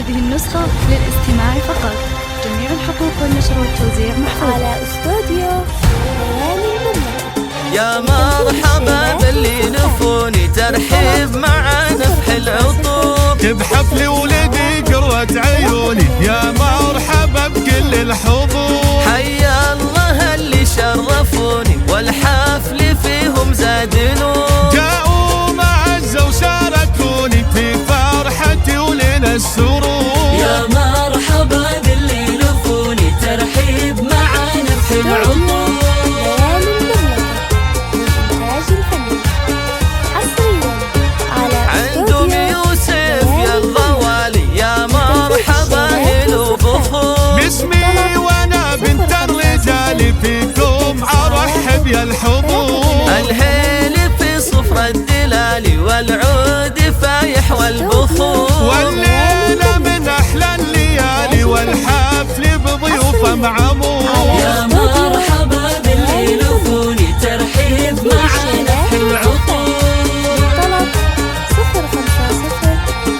هذه النسخة للاستماع فقط. جميع الحقوق والنشر والتوزيع محفوظ على استوديو ليالي المملكة. يا مرحبا باللي نفوني ترحيب معانا في العطوب، بحفل ولدي قرة عيوني يا مرحبا بكل الحضور. حيا الله اللي شرفوني والحفل فيهم زاد نور، جاءوا معزة وشاركوني في فرحتي ولنا السرور. يا مرحبا باللي نفوني ترحيب معانا في العطوب. ليالي المملكة للإنتاج الفني حصريا على عندهم يوسف يا الغوالي يا مرحبا هلو بخور. باسمي وانا بنت الرجال فيكم ارحب يا الحضور. الهيل في صفر الدلال والعود فايح والبخور، والليلة من احلى الليالي والحفل بضيوفه معمور. يا مرحبا باللي نفوني ترحيب معانا في العطور. طلب 050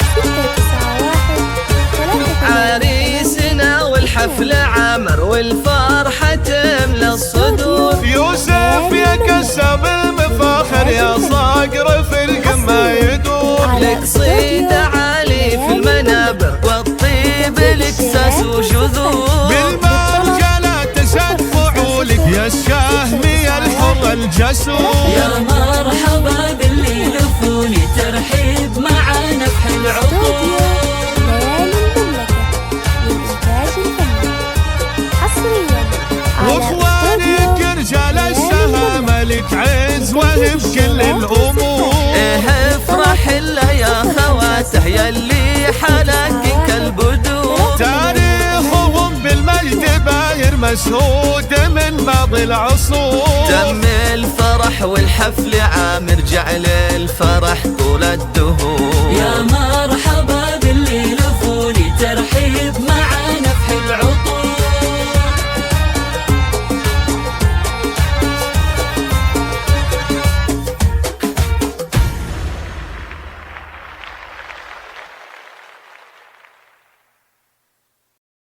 691 عريسنا والحفل عامر والفرحة تملى الصدور. يوسف يا كسب المفاخر يا صقر في القمة يدور. لك صيد عالي في المنابر والطيب لك ساس وشذور. بالمرجلة تشد فعولك يا الشهم يا الحر الجسور. يا مرحبا باللي نفوني ترحيب معانا في العطور. ليالي المملكة للإنتاج الفني حصريا على واخوانك رجال الشهامة لك عزوة بكل الأمور. ايه افرح الا يا خواته يلي حلاك كالبدور. تاريخهم بالمجد باير مشهود من ماضي العصور. تم الفرح والحفل عامر جعل الفرح طول الدهور. يا مرحبا